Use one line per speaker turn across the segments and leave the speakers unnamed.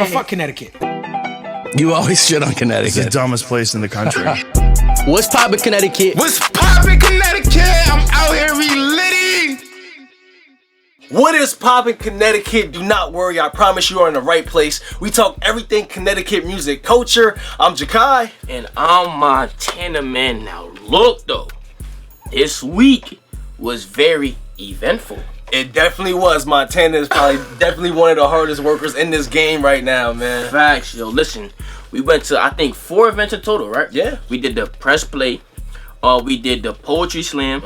But fuck Connecticut.
You always shit on Connecticut.
It's the dumbest place in the country.
What's poppin', Connecticut?
What's poppin', Connecticut? I'm out here relitting.
What is poppin', Connecticut? Do not worry, I promise you are in the right place. We talk everything Connecticut music culture. I'm Jakai.
And I'm Montana, man. Now look though, this week was very eventful.
It definitely was. Montana is probably definitely one of the hardest workers in this game right now, man.
Facts, yo. Listen, we went to I think 4 events in total, right?
Yeah.
We did the press play, we did the poetry slam,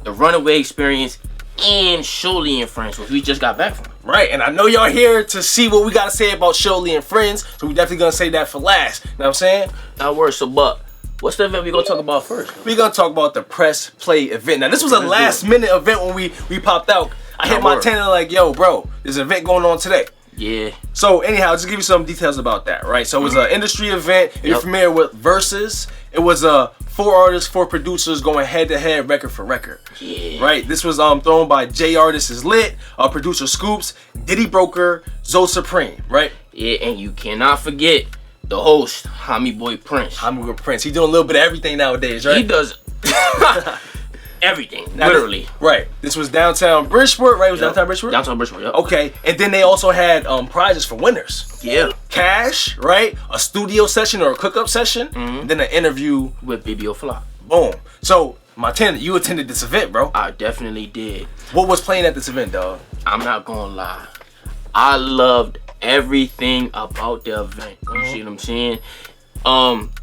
the runaway experience, and Shirley and Friends, which we just got back from.
Right, and I know y'all here to see what we gotta say about Shirley and Friends, so we definitely gonna say that for last. You know what I'm saying?
That works. So, but what's the event we gonna talk about first?
We're gonna talk about the press play event. Now, this was a last minute event when we popped out. I hit Montana like, yo, bro, there's an event going on today.
Yeah.
So anyhow, just to give you some details about that, right? So it was an industry event. If you're familiar with Versus, it was 4 artists, 4 producers going head to head, record for record.
Yeah.
Right. This was thrown by J Artist is Lit, producer Scoops, Diddy Broker, Zoe Supreme. Right.
Yeah, and you cannot forget the host, Homi Boy Prince.
Homi Boy Prince. He doing a little bit of everything nowadays, right?
He does everything, literally.
Right. This was downtown Bridgeport, right? It was downtown Bridgeport?
Downtown Bridgeport, yep.
Okay. And then they also had prizes for winners.
Yeah.
Cash, right? A studio session or a cook-up session. And then an interview
With BBO Fly.
Boom. So, Montana, you attended this event, bro.
I definitely did.
What was playing at this event, dog?
I'm not gonna lie. I loved everything about the event. You see what I'm saying?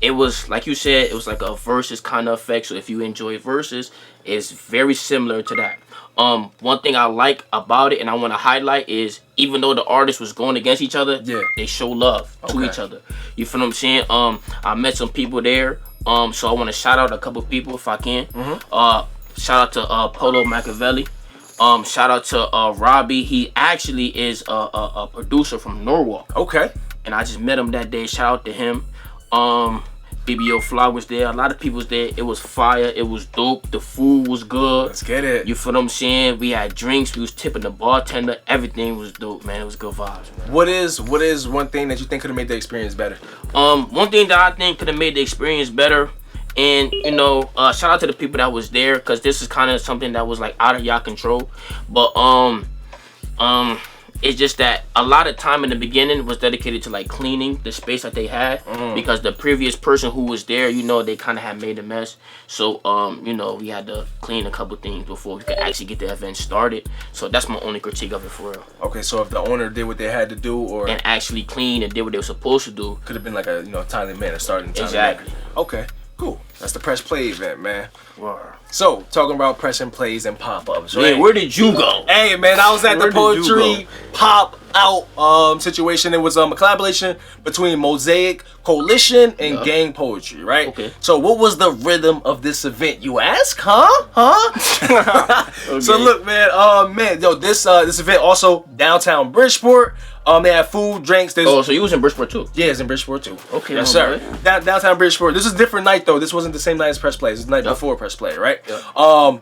It was, like you said, it was like a versus kind of effect. So if you enjoy versus, it's very similar to that. One thing I like about it and I want to highlight is even though the artists was going against each other, they show love to each other. You feel what I'm saying? I met some people there. So I want to shout out a couple people if I can. Shout out to Polo Machiavelli. Shout out to Robbie. He actually is a producer from Norwalk.
Okay.
And I just met him that day. Shout out to him. BBO Fly was there. A lot of people was there. It was fire. It was dope. The food was good.
Let's get it.
You feel what I'm saying? We had drinks. We was tipping the bartender. Everything was dope, man. It was good vibes, man.
What is one thing that you think could have made the experience better?
One thing that I think could have made the experience better, and you know, shout out to the people that was there, because this is kind of something that was like out of y'all control. But it's just that a lot of time in the beginning was dedicated to like cleaning the space that they had, because the previous person who was there, you know, they kind of had made a mess. So you know, we had to clean a couple things before we could actually get the event started. So that's my only critique of it for real.
Okay, so if the owner did what they had to do, or
and actually clean and did what they were supposed to do,
could have been like a timely manner, starting timely
exactly.
manner. Okay, cool. That's the press play event, man.
Wow.
So, talking about press and plays and pop-ups, right?
Yeah, where did you go?
Hey, man, I was at the
Where did you
poetry pop-out situation. It was a collaboration between Mosaic Coalition and Gang Poetry, right?
Okay.
So, what was the rhythm of this event, you ask? Huh? So, look, man, this event also downtown Bridgeport. They had food, drinks.
Oh, so you was in Bridgeport too?
Yeah, it's in Bridgeport too.
Okay,
yes, sir. Downtown Bridgeport. This is a different night though. This wasn't the same night as press play. This is the night before press play, right?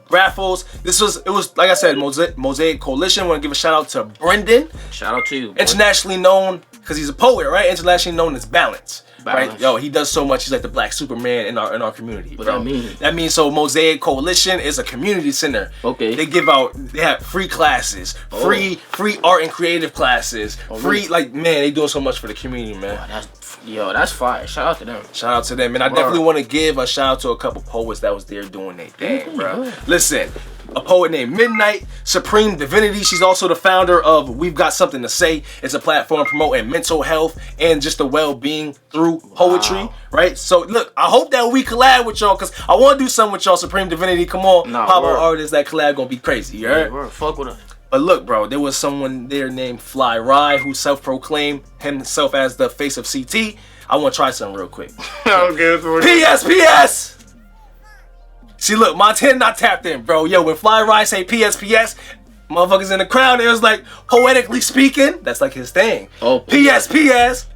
Raffles. It was like I said, Mosaic Coalition. Want to give a shout out to Brendan.
Shout out to you, boy.
Internationally known because he's a poet, right? Internationally known as Balance.
Balance.
Right? Yo, he does so much. He's like the Black Superman in our community.
What
bro.
that mean?
That means so Mosaic Coalition is a community center.
Okay.
They have free classes, free art and creative classes, free they doing so much for the community, man.
That's fire. Shout out to them.
Shout out to them, and I definitely want to give a shout out to a couple poets that was there doing their thing, bro. Listen. A poet named Midnight, Supreme Divinity. She's also the founder of We've Got Something to Say. It's a platform promoting mental health and just the well-being through poetry, right? So look, I hope that we collab with y'all, because I want to do something with y'all. Supreme Divinity, come on. Pop-up artists, that collab gonna be crazy, you heard?
Yeah, fuck with us.
But look, bro, there was someone there named Fly Ry who self-proclaimed himself as the face of CT. I want to try something real quick. PS! See, look, Montana not tapped in, bro. Yo, when Fly Ry say PS, motherfuckers in the crowd, it was like, poetically speaking, that's like his thing.
Oh,
PS,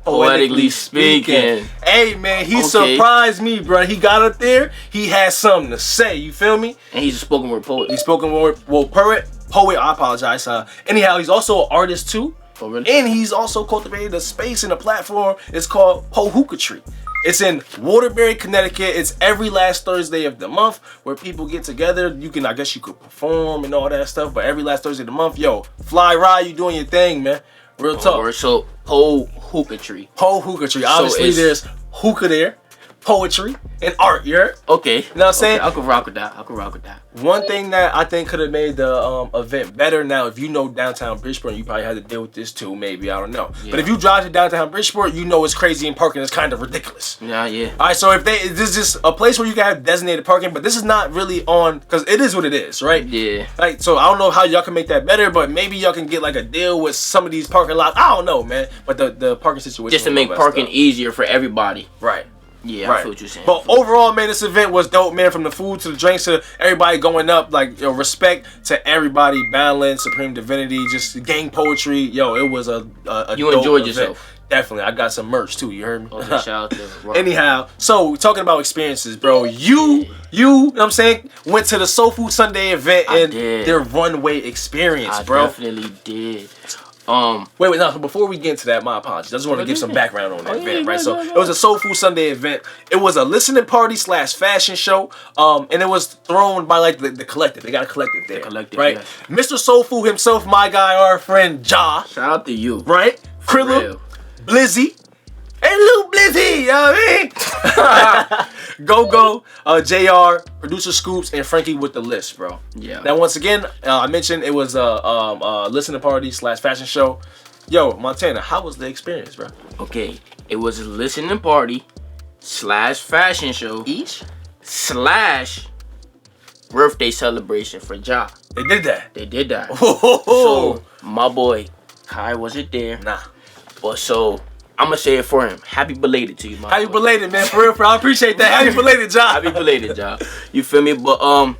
poetically speaking.
Hey, man, he surprised me, bro. He got up there, he had something to say, you feel me?
And he's a spoken word poet.
He's spoken word, poet, I apologize. Anyhow, he's also an artist too.
Oh, really?
And he's also cultivated a space and a platform. It's called Hookatry. It's in Waterbury, Connecticut. It's every last Thursday of the month where people get together. You can, I guess you could perform and all that stuff, but every last Thursday of the month, yo, Fly Ry, you doing your thing, man. Real talk.
So, Hookatry.
Hookatry. Obviously, there's hookah there, poetry, and art, you heard?
Okay.
You know what I'm saying?
I could rock with that.
One thing that I think could have made the event better, now if you know downtown Bridgeport, you probably had to deal with this too, maybe, I don't know. Yeah. But if you drive to downtown Bridgeport, you know it's crazy and parking is kind of ridiculous.
Yeah.
Alright, so if this is just a place where you can have designated parking, but this is not really on, because it is what it is, right?
Yeah.
Like, so I don't know how y'all can make that better, but maybe y'all can get like a deal with some of these parking lots. I don't know, man. But the parking situation.
Just to make parking easier for everybody.
Right.
Yeah,
right.
I feel what you're saying.
But overall, man, this event was dope, man. From the food to the drinks to everybody going up, like, yo, respect to everybody, Balance, Supreme Divinity, just gang poetry. Yo, it was a
you
dope
enjoyed
event.
Yourself.
Definitely. I got some merch too, you heard me?
Okay, shout out to Rob.
Anyhow, so talking about experiences, bro. You know what I'm saying, went to the Soul Food Sunday event and their runway experience, bro.
I definitely did.
Wait, no, before we get into that, my apologies. I just want to give some background on that event, right? So it was a Soul Food Sunday event. It was a listening party / fashion show. And it was thrown by like the collective. They got a collective there. Right?
Yes.
Mr. Soul Food himself, my guy, our friend Ja.
Shout out to you.
Right? Krilla, Blizzy. Hey, Lil Blizzy, you know what I mean? Go, JR, Producer Scoops, and Frankie with the list, bro.
Yeah.
Now, once again, I mentioned it was a listening party / fashion show. Yo, Montana, how was the experience, bro?
Okay, it was a listening party / fashion show / birthday celebration for Ja.
They did that.
They did that.
Oh.
So my boy Kai wasn't there.
Nah.
But so I'm gonna say it for him. Happy belated to you, my
Happy
boy.
belated, man. For real, I appreciate that. Happy belated, Ja.
Happy belated, Ja. You feel me? But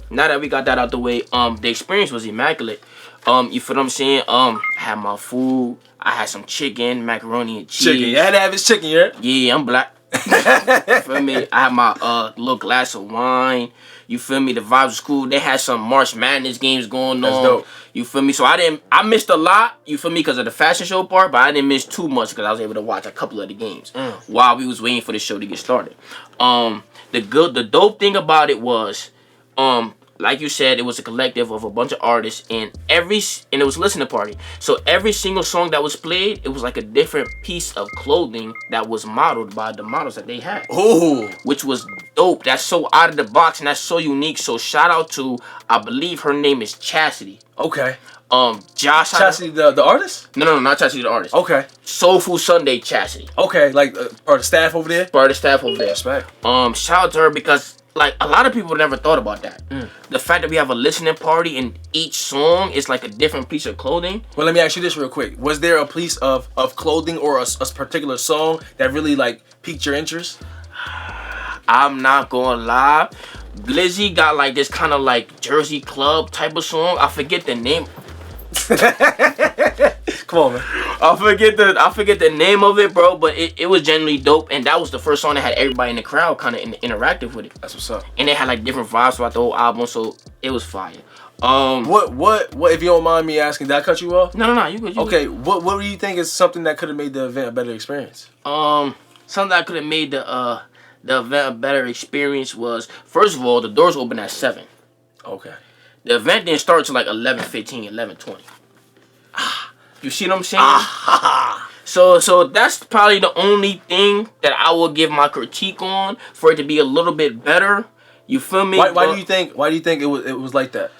now that we got that out the way, the experience was immaculate. You feel what I'm saying? I had my food. I had some chicken, macaroni and cheese.
Chicken. You had to have his chicken, yeah?
Yeah, I'm black. You feel me? I had my little glass of wine. You feel me? The vibes was cool. They had some March Madness games going on.
That's dope.
You feel me? So I missed a lot. You feel me? Because of the fashion show part, but I didn't miss too much because I was able to watch a couple of the games while we was waiting for the show to get started. The dope thing about it was, like you said, it was a collective of a bunch of artists, and it was a listening party. So every single song that was played, it was like a different piece of clothing that was modeled by the models that they had.
Ooh.
Which was dope. That's so out of the box and that's so unique. So shout out to, I believe her name is Chastity.
Okay.
Josh.
Chastity, the artist?
No, not Chastity the artist.
Okay.
Soul Food Sunday Chastity.
Okay, like part of the staff over there?
Part of the staff over there.
Respect.
Shout out to her because like a lot of people never thought about that. The fact that we have a listening party and each song is like a different piece of clothing.
Well, let me ask you this real quick. Was there a piece of clothing or a particular song that really like piqued your interest?
I'm not gonna lie. Blizzy got like this kind of like Jersey Club type of song. I forget the name.
Come on, man.
I forget the name of it, bro. But it was genuinely dope, and that was the first song that had everybody in the crowd kind of interactive with it.
That's what's up.
And they had like different vibes throughout the whole album, so it was fire.
What? If you don't mind me asking, did I cut you off?
No, you good.
Okay, what do you think is something that could have made the event a better experience?
Something that could have made the event a better experience was, first of all, the doors open at 7.
Okay.
The event didn't start till like 11:15, 11:20. You see what I'm saying? So that's probably the only thing that I will give my critique on for it to be a little bit better. You feel me?
Why do you think it was like that?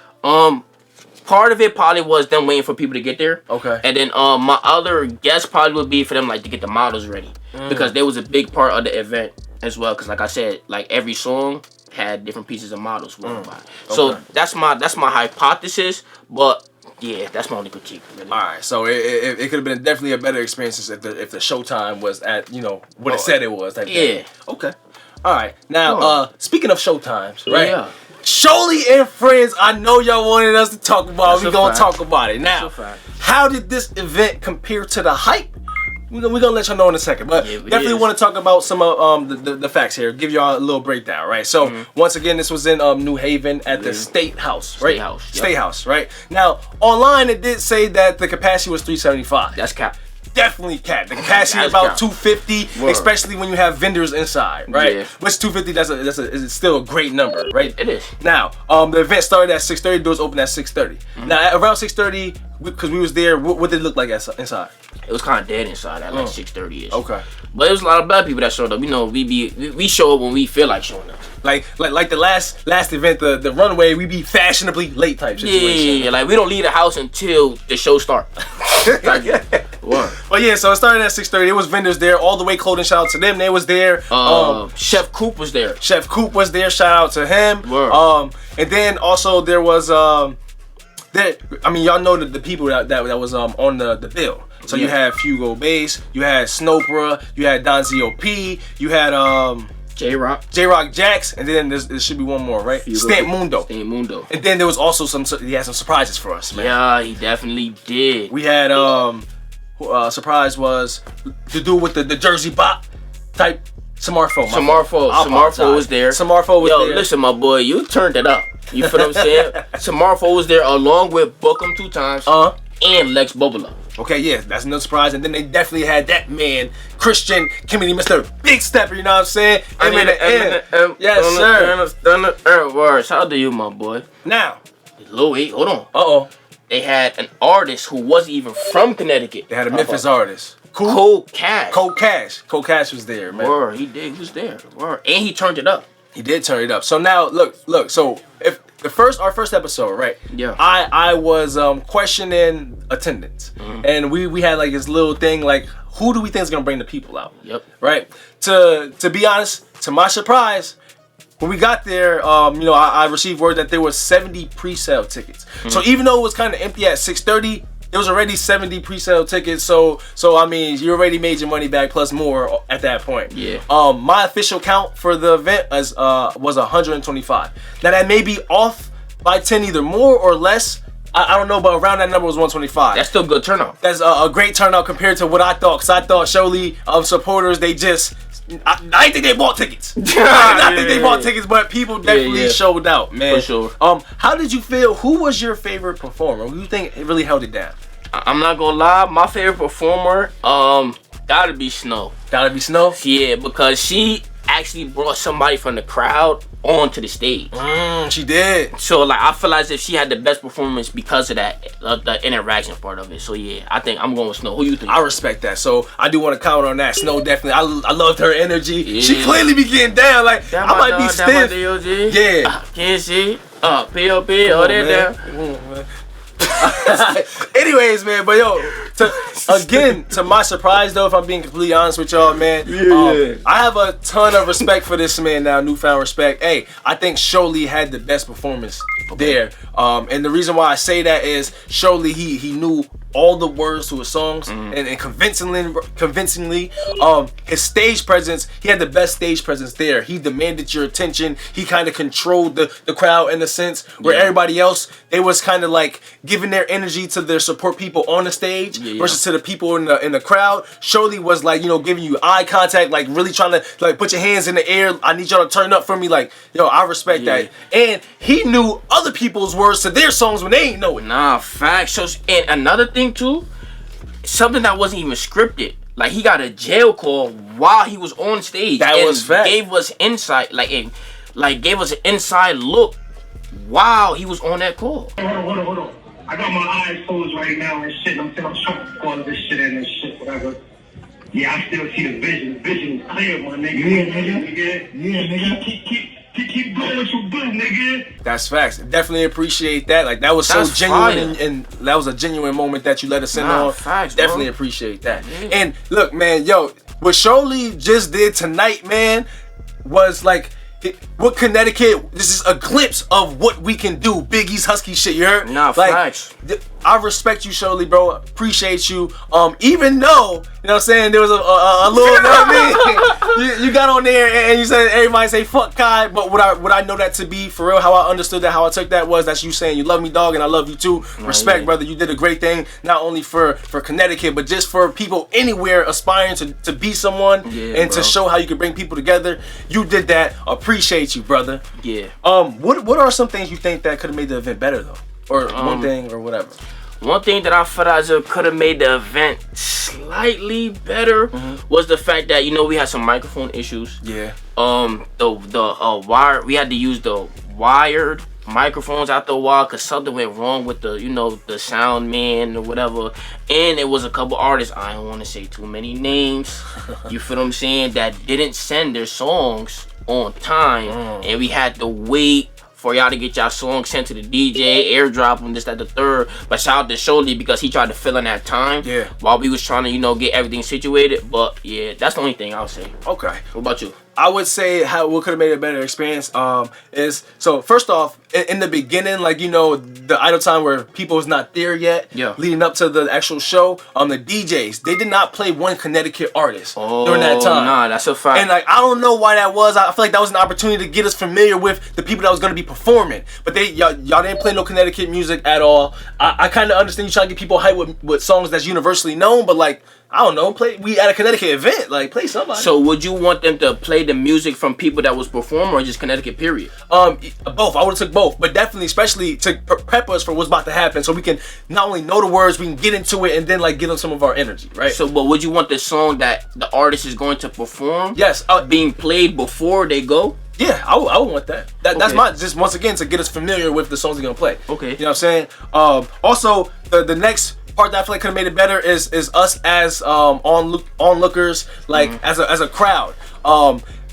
Part of it probably was them waiting for people to get there.
Okay.
And then my other guess probably would be for them like to get the models ready because there was a big part of the event as well. Because like I said, like every song had different pieces of models walking by. So that's my hypothesis, but yeah, that's my only critique. Really.
All right, so it could have been definitely a better experience if the showtime was at what it said it was.
Yeah.
Okay. All right. Now, speaking of showtimes, right?
Yeah.
Shirley and Friends, I know y'all wanted us to talk about it. We're going to talk about it. Now, how did this event compare to the hype we're gonna let y'all know in a second, but definitely want to talk about some of the facts here. Give y'all a little breakdown, right? So once again, this was in New Haven at the State House, right? State House, right? Now online, it did say that the capacity was 375.
That's cap.
Definitely cap. The capacity about 250, especially when you have vendors inside, right? Yeah. Which 250, is still a great number, right?
It is.
Now, the event started at 6:30. Doors opened at 6:30. Now, at around 6:30, because we was there, what did it look like inside?
It was kind of dead inside at like 6:30ish.
Okay.
But it was a lot of black people that showed up. You know, we show up when we feel like showing up.
Like the last event, the runway, we be fashionably late type situation.
Yeah, like we don't leave the house until the show start.
Well, yeah, so it started at 6:30. There was vendors there, all the way clothing. Shout out to them. They was there.
Chef Coop was there.
Chef Coop was there. Shout out to him. And then also there was y'all know the people that was on the bill. So you had Fugo Bass, you had Snopra, you had Don ZOP, you had
J-Rock
Jax, and then there should be one more, right? Stamp Mundo. And then there was also he had some surprises for us, man.
Yeah, he definitely did.
We had surprise was to do with the Jersey Bop type Samarfo.
Samarfo was there.
Samarfo was there.
Yo, listen, my boy, you turned it up. You feel what I'm saying? Samarfo was there along with Bookham 2 times and Lex Bubala.
Okay, yeah, that's no surprise. And then they definitely had that man, Christian Kimmy, Mr. Big Stepper, you know what I'm saying? Yes, sir.
Words. How do you, my boy?
Now.
Louis, hold on. They had an artist who wasn't even from Connecticut.
They had a Memphis artist.
Cold Cash.
Cold Cash was there, man.
Word, he did. He was there. Word. And he turned it up.
He did turn it up. So now, look. So if our first episode, right?
Yeah.
I was questioning attendance, and we had like this little thing like, who do we think is gonna bring the people out?
Yep.
Right. To be honest, to my surprise, when we got there, I received word that there was 70 pre-sale tickets. So even though it was kind of empty at 6:30. There was already 70 pre-sale tickets, so I mean, you already made your money back plus more at that point.
Yeah.
My official count for the event was 125. Now that may be off by 10, either more or less. I don't know, but around that number was 125.
That's still a good turnout.
That's a great turnout compared to what I thought, because I thought surely supporters, they just. I didn't think they bought tickets. I didn't think they bought tickets, but people definitely showed out, man.
For sure.
How did you feel? Who was your favorite performer? Who do you think really held it down?
I'm not gonna lie, my favorite performer, gotta be Snow.
Gotta be Snow?
Yeah, because she actually brought somebody from the crowd onto the stage.
She did.
So like, I feel as if she had the best performance because of that, the interaction part of it. So yeah, I think I'm going with Snow. Who you think?
I respect that. So I do want to comment on that. Snow definitely. I loved her energy. Yeah. She clearly be getting down. Like
that
I might be stiff. Yeah.
Can't see. P.O.P. All that down.
Anyways, man, but to my surprise though, if I'm being completely honest with y'all, man, I have a ton of respect for this man now, newfound respect. Hey, I think Sholey had the best performance there, and the reason why I say that is Sholey he knew all the words to his songs and convincingly his stage presence, he had the best stage presence there. He demanded your attention. He kind of controlled the crowd in a sense where everybody else, they was kind of like giving their energy to their support people on the stage versus to the people in the crowd. Sholey was like, giving you eye contact, like really trying to like put your hands in the air. I need y'all to turn up for me. Like, I respect that. And he knew other people's words to their songs when they ain't know it.
Nah, facts. So, and another thing too, something that wasn't even scripted. Like, he got a jail call while he was on stage.
That was fact.
Gave us insight, gave us an inside look while he was on that call.
Hold on. I got my eyes closed right now and shit. I'm trying to call this shit in and shit, whatever. Yeah, I still see the vision. The vision is clear, my nigga. Yeah, nigga. Keep doing what you do, nigga.
That's facts. Definitely appreciate that. Like, that was so genuine, and that was a genuine moment that you let us in on.
Facts,
definitely appreciate that. Yeah. And look, man, what Sholey just did tonight, man, was like, what Connecticut, this is a glimpse of what we can do. Biggie's Husky shit, you heard?
Nah, facts.
I respect you, Shirley, bro. Appreciate you. Even though, you know what I'm saying, there was a little, you know what I mean? You got on there and you said everybody say fuck Kai, but what I know that to be for real, how I understood that, how I took that was that's you saying you love me, dog, and I love you too. Respect, brother. You did a great thing, not only for Connecticut, but just for people anywhere aspiring to be someone and to show how you can bring people together. You did that. Appreciate you, brother.
Yeah.
What are some things you think that could have made the event better though? Or one thing or whatever.
One thing that I felt as it could have made the event slightly better was the fact that, you know, we had some microphone issues.
Yeah.
The wire, we had to use the wired microphones after a while because something went wrong with the, you know, the sound man or whatever. And it was a couple artists, I don't want to say too many names, you feel what I'm saying, that didn't send their songs on time, and we had to wait for y'all to get y'all songs sent to the DJ, airdrop them, this, that, the third. But shout out to Shirley because he tried to fill in that time while we was trying to, you know, get everything situated. But yeah, that's the only thing I'll say.
Okay.
What about you?
I would say what could have made it a better experience is, so first off, in the beginning, like, you know, the idle time where people was not there yet, leading up to the actual show, the DJs, they did not play one Connecticut artist during that time.
Nah, that's a fact.
And like, I don't know why that was. I feel like that was an opportunity to get us familiar with the people that was going to be performing. But y'all didn't play no Connecticut music at all. I kind of understand you trying to get people hyped with songs that's universally known, but like, I don't know, we at a Connecticut event, like play somebody.
So would you want them to play the music from people that was performing or just Connecticut period?
Both. I would have took both, but definitely, especially to prep us for what's about to happen, so we can not only know the words, we can get into it and then like give them some of our energy, right?
So, but would you want the song that the artist is going to perform?
Yes,
being played before they go?
Yeah, I would want that. That's my, just once again to get us familiar with the songs they're gonna play.
Okay.
You know what I'm saying? Also, the next part that I feel like could have made it better is us as onlookers, like as a crowd.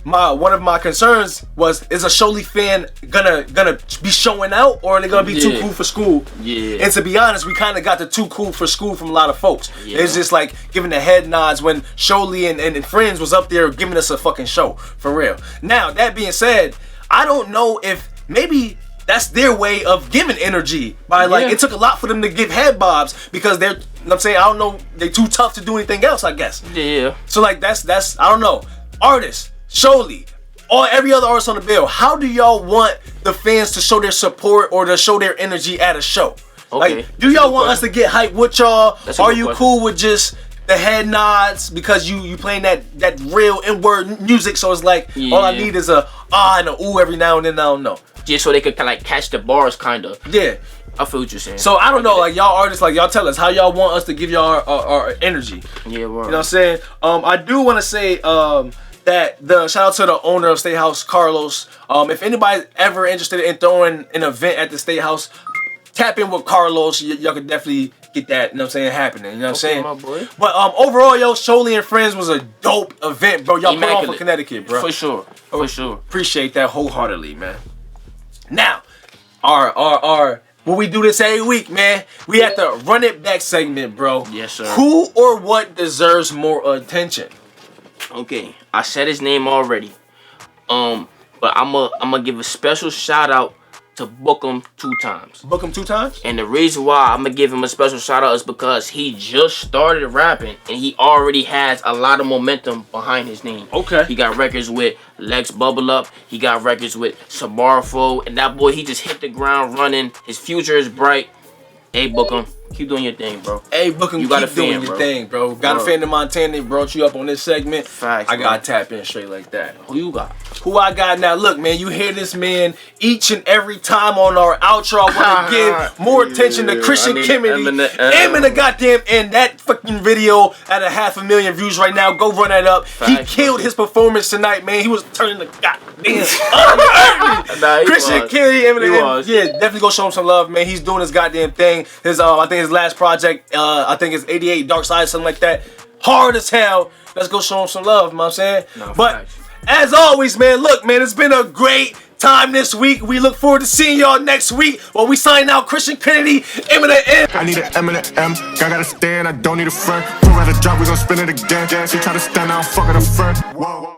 One of my concerns was, is a Shirley fan gonna be showing out, or are they gonna be too cool for school? Yeah. And to be honest, we kind of got the too cool for school from a lot of folks. Yeah. It's just like giving the head nods when Shirley and friends was up there giving us a fucking show for real. Now that being said, I don't know if maybe that's their way of giving energy by like, it took a lot for them to give head bobs because they're, you know what I'm saying, I don't know, they too tough to do anything else, I guess.
Yeah.
So like that's I don't know. Artists, Shirley, or every other artist on the bill, how do y'all want the fans to show their support or to show their energy at a show?
Okay.
Like, do y'all want us to get hyped with y'all? Are you cool with just the head nods because you playing that real N-word music, so it's like all I need is a and a ooh every now and then, I don't know.
Just so they could like catch the bars, kind of.
Yeah.
I feel what you're saying.
So I don't know, like y'all artists, like y'all tell us how y'all want us to give y'all our energy.
Yeah, word.
You know what I'm saying? I do want to say that the shout out to the owner of State House, Carlos. If anybody's ever interested in throwing an event at the State House, tap in with Carlos. Y'all could definitely get that, you know what I'm saying, happening. You know what I'm saying?
My boy.
But overall, yo, Shirley and Friends was a dope event, bro. Y'all put on for Connecticut, bro.
For sure. For sure.
Appreciate that wholeheartedly, man. Now, our what we do this every week, man. We have to run it back segment, bro.
Yes, sir.
Who or what deserves more attention?
Okay, I said his name already. But I'm gonna give a special shout out to Book 'em 2 times.
Book 'em 2 times?
And the reason why I'm gonna give him a special shout out is because he just started rapping and he already has a lot of momentum behind his name.
Okay.
He got records with Lex Bubble Up. He got records with Sabarfo. And that boy, he just hit the ground running. His future is bright. Hey, Book 'em. Keep doing your thing, bro.
Hey, Book 'em, keep doing your thing, bro. Got a fan in Montana. They brought you up on this segment.
Facts,
I gotta tap in straight like that.
Who you got?
Who I got now? Look, man, you hear this man each and every time on our outro. I want to give more attention to Christian Kennedy. In the goddamn end. That fucking video at 500,000 views right now. Go run that up. He killed his performance tonight, man. He was turning the goddamn Christian Kennedy. Yeah, definitely go show him some love, man. He's doing his goddamn thing. His I think his last project, I think it's 88 Dark Side, something like that. Hard as hell. Let's go show him some love, you know what I'm saying?
No,
but
facts.
As always, man, look, man, it's been a great time this week. We look forward to seeing y'all next week while we sign out. Christian Kennedy, M and the M.
I need an M and an M. I gotta stand, I don't need a friend. We'll rather drop, we gon' spin it again. She try to stand out, fuck it a friend. Whoa.